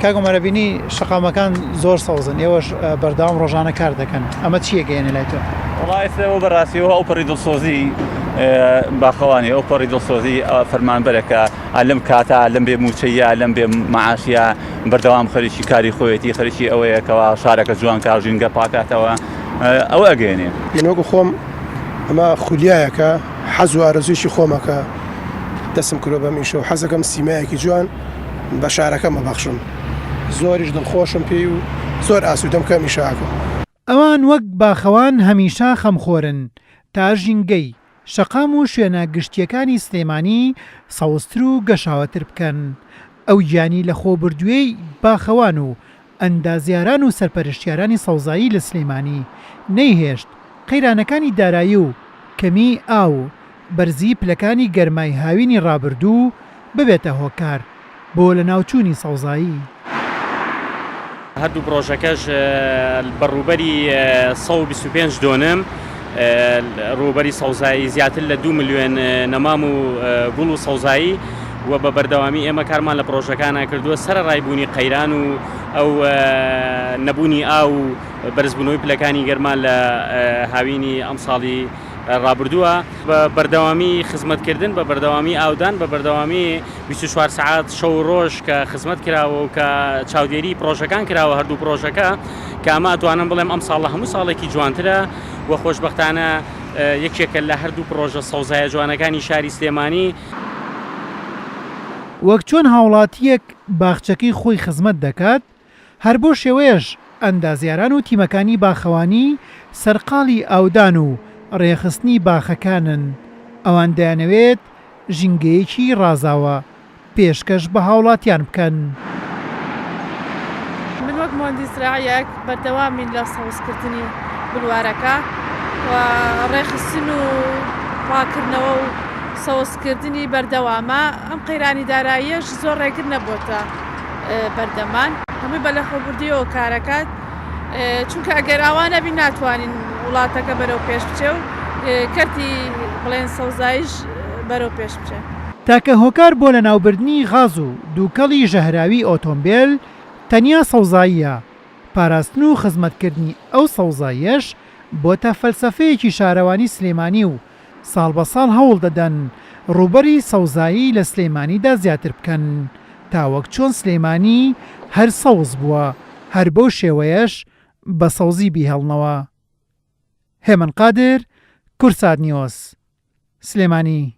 کاگۆمەرەبینی شقامەکان زۆر سەوزن ئێوەش بەردەوام ڕۆژانە کار دەکەن ئەمە چیە گەیەنە لای تۆ؟ وڵایەوە بەڕاستیەوە ئەو پەڕی دڵسۆزی باخەوانی ئەو پەڕی دڵسۆزی فەرمانبەرەکە لەم کاتە لەم بێ موچەیە لەم بێ مەعاشیە بەردەوام خەریکی کاری خۆیەتی خەریکی ئەوەیەکەوە شارەکە جوان کا ژینگە پاکاتەوە ئەوە ئەگەێنێ لەنۆگە خۆم ئەمە خولیایەکە حەز و ئارەزویشی خۆمەکە دەسم کرۆ بەمیشە و حەزەکەم سیمایەکی جوان بە شارەکە مەبەخشم زۆریش دڵخۆشم پێی و زۆر ئاسوودەم کە میشاکە. ئەوان وەک باخەوان هەمیشە خەمخۆرن تا ژینگەی شەقام و شوێنە گشتیەکانی سلێمانی سەوزتر و گەشاوەتر بکەن. ئەو گیانی لە خۆبردووەی باخەوان و ئەندازیاران و سەرپەرشتیارانی سەوزایی لە سلێمانی نەیهێشت قەیرانەکانی دارایی و کەمی ئاو بەرزی پلەکانی گەرمای هاوینی ڕابردوو ببێتە هۆکار بۆ لە ناوچوونی سەوزایی. هەردوو پرۆژەکەش بەڕووبەری 125 دۆنم ڕووبەری سەوزایی زیاتر لە 2 ملیۆن نەمام و گوڵ و سەوزایی و بە بەردەوامی ئێمە کارمان لە پرۆژەکانە کردووە سەرڕایبوونی قەیران و ئەو نەبوونی ئاو و بەرزبوونەوەی پلەکانی گەرمان لە هاوینی ئەم ساڵی ڕابردووە بە بەردەوامی خزمەتکردن بە بەردەوامی ئاودان بە بەردەوامی 24 سعات شەو ڕۆژ کە خزمەت کراوە و کە چاودێری پرۆژەکان کراوە هەردوو پرۆژەکە کە ئەمە ئەتوانم بڵێم ئەم ساڵە هەموو ساڵێکی جوانترە و خۆشبەختانە یەکێکە لە هەردوو پرۆژە سەوزایە جوانەکانی شاری سلێمانی. وەک چۆن هاوڵاتیەک باخچەکەی خۆی خزمەت دەکات هەر بۆ شێوەیەش ئەندازیاران و تیمەکانی باخەوانی سەرقاڵی ئاودان و ڕێخستنی باخەکانن. ئەوان دەیانەوێت ژینگەیەکی ڕازاوە پێشکەش بە هاوڵاتیان بکەن. من وەک مۆندیزراعیەک بەردەوامین لە سەوزکردنی بلوارەکە و ڕێخستن و پاکردنەوە و سەوزکردنی بەردەوامە. ئەم قەیرانی داراییەش زۆر ڕێگر نەبووتە بەردەمان هەمووی بە لەخۆبردیەوە کارەکات چونکە ئەگەر ئاوا نەبی ناتوانین وڵاتەکە بەرەو پێش بچێ و کەرتی بڵێن سەوزاییش بەرەو پێش بچێ. تاکە هۆکار بۆ لە ناوبردنی غاز و دووکەڵی ژەهراوی ئۆتۆمبیل تەنیا سەوزاییە. پاراستن و خزمەتکردنی ئەو سەوزاییەش بۆتە فەلسەفەیەکی شارەوانی سلێمانی و ساڵ بە ساڵ هەوڵ دەدەن ڕووبەری سەوزایی لە سلێمانیدا زیاتر بکەن تا وەک چۆن سلێمانی هەر سەوز بووە هەر بەو شێوەیەش بە سەوزی بیهێڵنەوە. هێمن قادر، کورسات نیوز، سلێمانی.